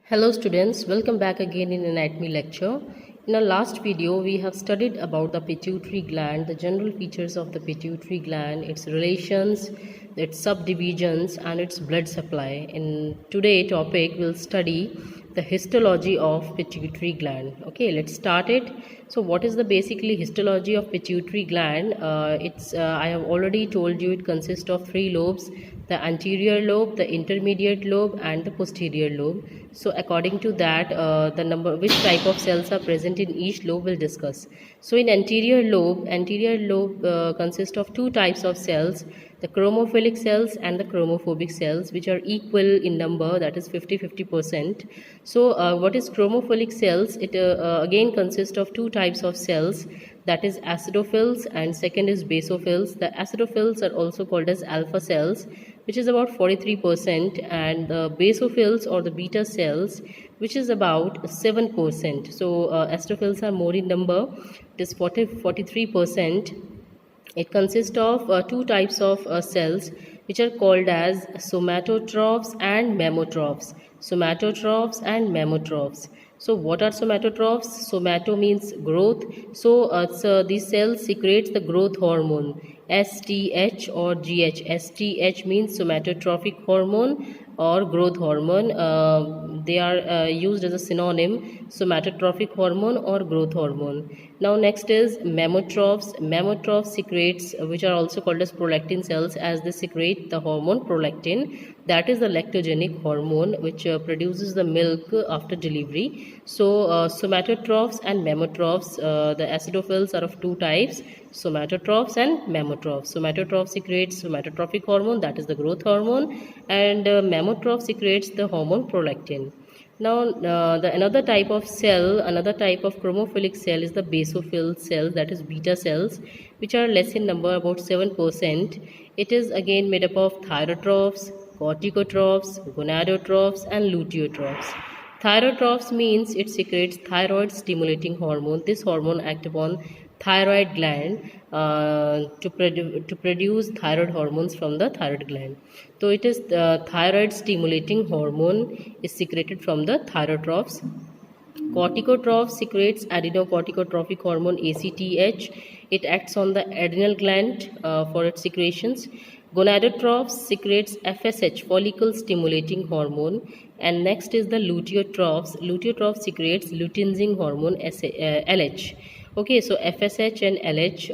Hello students, welcome back again in anatomy lecture. In our last video, we have studied about the pituitary gland, the general features of the pituitary gland, its relations, its subdivisions and its blood supply. In today's topic, we'll study the histology of pituitary gland. Okay, let's start it. So what is the basically histology of pituitary gland? I have already told you it consists of three lobes: the anterior lobe, the intermediate lobe and the posterior lobe. So according to that, which type of cells are present in each lobe we'll discuss. So in anterior lobe consists of two types of cells: the chromophilic cells and the chromophobic cells, which are equal in number, that is 50-50%. So what is chromophilic cells? It again consists of two types of cells, that is acidophils and second is basophils. The acidophils are also called as alpha cells, which is about 43%, and the basophils or the beta cells, which is about 7%. So acidophils are more in number, it is 43%. It consists of two types of cells, which are called as somatotrophs and mammotrophs. Somatotrophs and mammotrophs. So what are somatotrophs? Somato means growth. So these cells secretes the growth hormone STH or GH. STH means somatotrophic hormone or growth hormone. They are used as a synonym, somatotrophic hormone or growth hormone. Now next is mammotrophs. Mammotrophs secretes, which are also called as prolactin cells, as they secrete the hormone prolactin, that is the lactogenic hormone which produces the milk after delivery. So somatotrophs and mammotrophs, the acidophils are of two types, somatotrophs and mammotrophs. Somatotrophs secretes somatotrophic hormone, that is the growth hormone, and mammotrophs secretes the hormone prolactin. Now, another type of cell, another type of chromophilic cell is the basophil cells, that is beta cells, which are less in number, about 7%. It is again made up of thyrotrophs, corticotrophs, gonadotrophs, and luteotrophs. Thyrotrophs means it secretes thyroid stimulating hormone. This hormone acts upon thyroid gland to produce thyroid hormones from the thyroid gland. So it is the thyroid stimulating hormone is secreted from the thyrotrophs. Corticotrophs secretes adenocorticotrophic hormone ACTH. It acts on the adrenal gland for its secretions. Gonadotrophs secretes FSH, follicle stimulating hormone. And next is the luteotrophs. Luteotrophs secretes luteinizing hormone LH. Okay, so FSH and LH,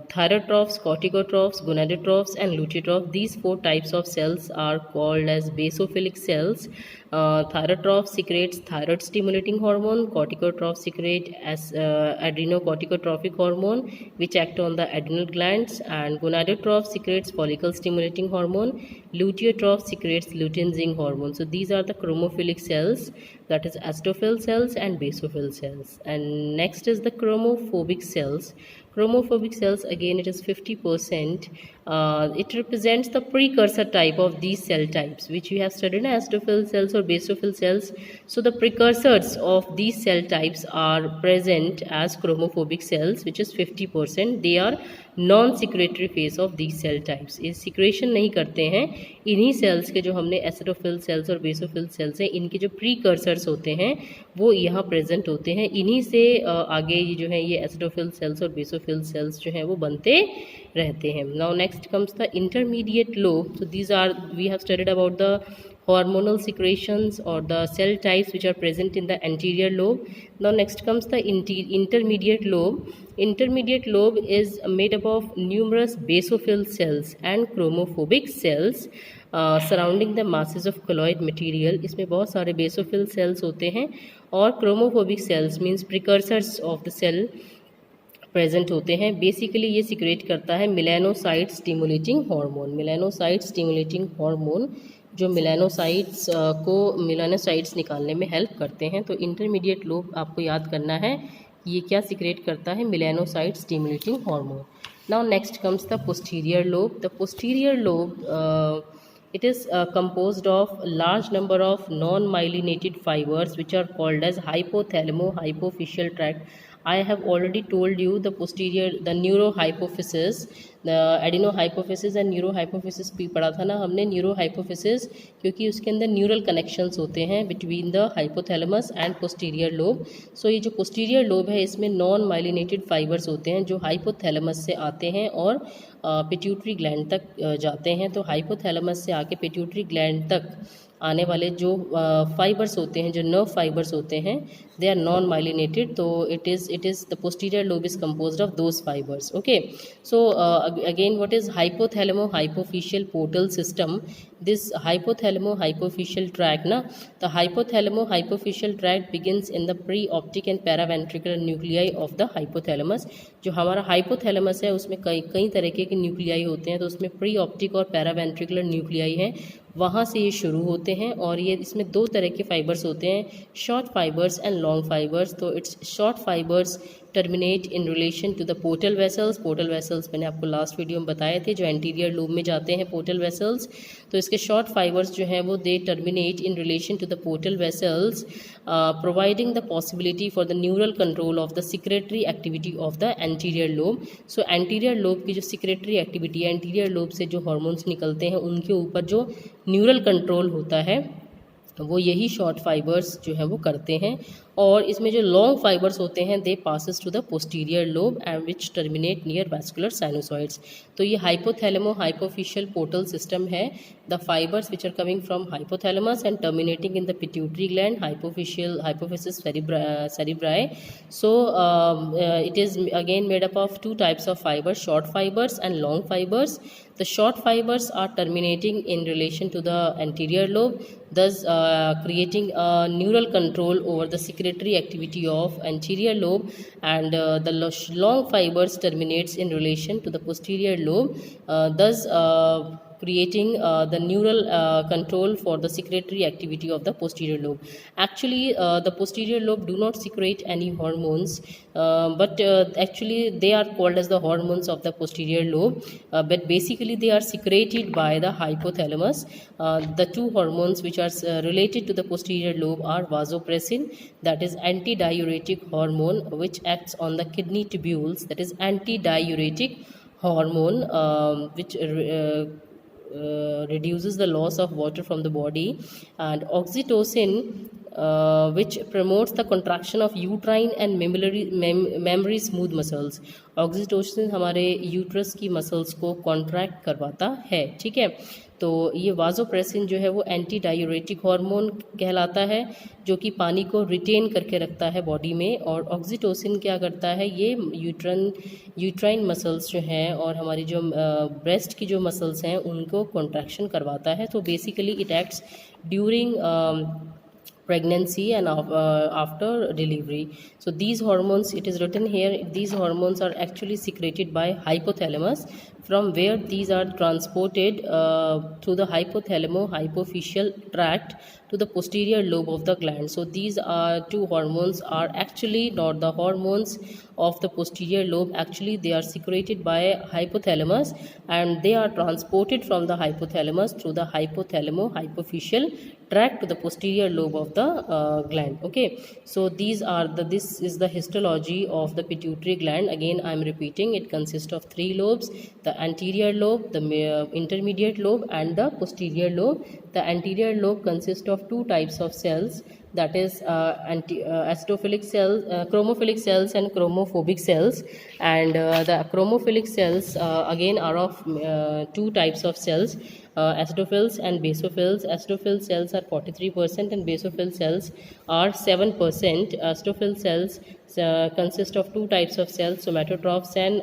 thyrotrophs, corticotrophs, gonadotrophs and luteotrophs, these four types of cells are called as basophilic cells. Thyrotrophs secretes thyroid stimulating hormone, corticotrophs secrete as adrenocorticotrophic hormone which act on the adrenal glands, and gonadotrophs secretes follicle stimulating hormone, luteotrophs secretes luteinizing hormone. So these are the chromophilic cells, that is acidophil cells and basophil cells. And next is the chromophobic cells. Chromophobic cells, again it is 50%. It represents the precursor type of these cell types which we have studied, acidophil cells or basophil cells. So the precursors of these cell types are present as chromophobic cells, which is 50%. They are non secretory phase of these cell types, ये secretion नहीं करते हैं. इन्हीं cells के जो हमने acidophil cells और basophil cells हैं, इनके जो प्रीकर्सर्स होते हैं वो यहाँ प्रेजेंट होते हैं. इन्हीं से आगे ये जो है ये एसिडोफिल सेल्स और बेसोफिल सेल्स जो हैं वो बनते रहते हैं. Now next comes the intermediate lobe. So these are, we have studied about the hormonal secretions or the cell types which are present in the anterior lobe. Now next comes the intermediate lobe. Intermediate lobe is made up of numerous basophil cells and chromophobic cells surrounding the masses of colloid material. इसमें बहुत सारे basophil cells होते हैं और chromophobic cells means precursors of the cell present होते हैं. Basically ये secrete करता है melanocyte stimulating hormone. Melanocyte stimulating hormone जो मेलानोसाइट्स निकालने में हेल्प करते हैं. तो इंटरमीडिएट लोब आपको याद करना है कि ये क्या सिक्रेट करता है, melanocyte stimulating hormone. Now next comes the posterior lobe. The posterior lobe, it is composed of large number of non-myelinated fibers which are called as hypothalamo-hypophyseal tract. I have already told you the neurohypophysis, the adenohypophysis and neurohypophysis भी पढ़ा था ना हमने. Neurohypophysis क्योंकि उसके अंदर neural connections होते हैं between the hypothalamus and posterior lobe. So ये जो पोस्टीरियर लोब है इसमें नॉन माइलिनेटेड फाइबर्स होते हैं जो हाइपोथैलेमस से आते हैं और पिट्यूटरी ग्लैंड तक जाते हैं. तो हाइपोथैलेमस से आके पिट्यूटरी ग्लैंड तक आने वाले जो फाइबर्स होते हैं, जो नर्व फाइबर्स होते हैं, दे आर नॉन माइलिनेटेड. तो it is the posterior lobe is composed of those fibres. Okay, so again what is hypothalamo hypophyseal portal system. This hypothalamo hypophyseal tract ना, the hypothalamo hypophyseal tract begins in the pre optic and paraventricular nuclei of the hypothalamus. जो हमारा hypothalamus है उसमें कई तरीके के nuclei होते हैं. तो उसमें प्री ऑप्टिक और पैरावेंट्रिकुलर न्यूक्लियाई हैं, वहाँ से ये शुरू होते हैं. और ये इसमें दो तरह के फाइबर्स होते हैं, short fibres and long fibres. तो it's short fibres terminate in relation to the portal vessels. Portal vessels मैंने आपको लास्ट वीडियो में बताए थे, जो एंटीरियर लोब में जाते हैं पोर्टल वेसल्स. तो इसके शॉर्ट फाइबर्स जो हैं वो they terminate in relation to the portal vessels, providing the possibility for the neural control of the secretory activity of the anterior lobe. So anterior lobe की जो सिक्रेटरी एक्टिविटी है, anterior lobe से जो hormones निकलते हैं उनके ऊपर जो न्यूरल कंट्रोल होता है वो यही शॉर्ट फाइबर्स जो है वो करते हैं. और इसमें जो लॉन्ग फाइबर्स होते हैं they passes to the posterior lobe and which terminate near vascular sinusoids. तो ये हाइपोथैलेमो हाइपोफिशियल पोर्टल सिस्टम है. The fibres which are coming from hypothalamus and terminating in the pituitary gland hypophyseal cerebri. So it is again made up of two types of fibers, short fibers and long fibers. The short fibers are terminating in relation to the anterior lobe, thus creating a neural control over the secretory activity of anterior lobe, and the long fibers terminates in relation to the posterior lobe, thus creating the neural control for the secretory activity of the posterior lobe. Actually the posterior lobe do not secrete any hormones, but actually they are called as the hormones of the posterior lobe, but basically they are secreted by the hypothalamus. The two hormones which are related to the posterior lobe are vasopressin, that is antidiuretic hormone which acts on the kidney tubules, that is antidiuretic hormone which reduces the loss of water from the body, and oxytocin which promotes the contraction of uterine and mammary smooth muscles. Oxytocin हमारे uterus की muscles को contract करवाता है. ठीक है, तो ये वाजोप्रेसिन जो है वो एंटी डायूरेटिक हार्मोन कहलाता है जो कि पानी को रिटेन करके रखता है बॉडी में. और ऑक्सीटोसिन क्या करता है, ये यूट्राइन मसल्स जो हैं और हमारी जो ब्रेस्ट की जो मसल्स हैं उनको कॉन्ट्रैक्शन करवाता है. तो basically it acts during pregnancy and after delivery. So these hormones, it is written here, these hormones are actually secreted by hypothalamus, from where these are transported through the hypothalamo hypophyseal tract to the posterior lobe of the gland. So these two hormones are actually not the hormones of the posterior lobe. Actually they are secreted by hypothalamus and they are transported from the hypothalamus through the hypothalamo hypophyseal tract to the posterior lobe of the gland. Okay, so this is the histology of the pituitary gland. Again I am repeating, it consists of three lobes: the anterior lobe, the intermediate lobe and the posterior lobe. The anterior lobe consists of two types of cells, that is acidophilic cells, chromophilic cells and chromophobic cells. And the chromophilic cells again are of two types of cells, acidophils and basophils. Acidophil cells are 43% and basophil cells are 7%. Acidophil cells consist of two types of cells, somatotrophs and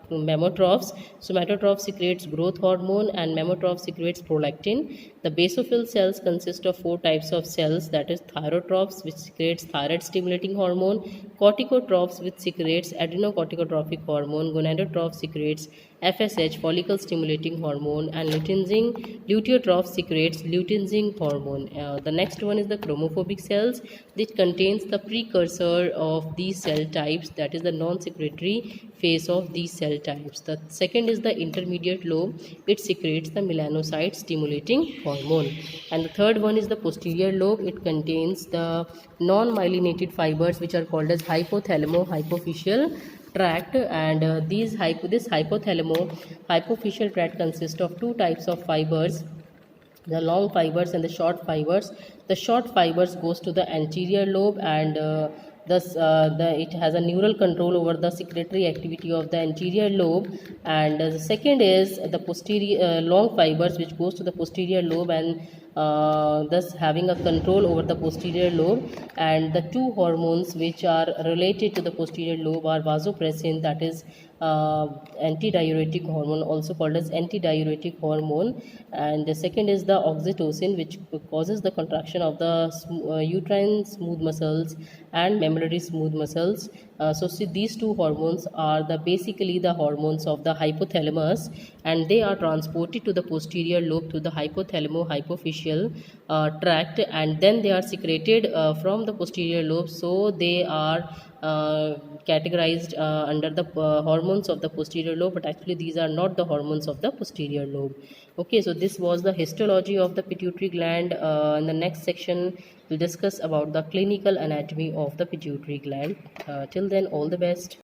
mammotrophs. Somatotroph secretes growth hormone and mammotrophs secretes prolactin. The basophil cells consist of four types of cells, that is thyrotrophs which secretes thyroid stimulating hormone, corticotrophs which secretes adenocorticotrophic hormone, gonadotroph secretes FSH follicle stimulating hormone, and luteotroph secretes luteinizing hormone. The next one is the chromophobic cells, which contains the precursor of these cell types, that is the non-secretory phase of these cell types. The second is the intermediate lobe, it secretes the melanocyte stimulating hormone. hormone. And the third one is the posterior lobe. It contains the non-myelinated fibers which are called as hypothalamo-hypophyseal tract, and this hypothalamo-hypophyseal tract consists of two types of fibers, the long fibers and the short fibers. The short fibers goes to the anterior lobe, and it has a neural control over the secretory activity of the anterior lobe. And the second is the posterior long fibers which goes to the posterior lobe, and thus having a control over the posterior lobe. And the two hormones which are related to the posterior lobe are vasopressin, that is antidiuretic hormone, also called as antidiuretic hormone, and the second is the oxytocin, which causes the contraction of the uterine smooth muscles and mammillary smooth muscles. So see, these two hormones are basically the hormones of the hypothalamus, and they are transported to the posterior lobe through the hypothalamo-hypophyseal tract, and then they are secreted from the posterior lobe. So they are categorized under the hormones of the posterior lobe, but actually these are not the hormones of the posterior lobe. Okay, so this was the histology of the pituitary gland. In the next section we'll discuss about the clinical anatomy of the pituitary gland. Till then, all the best.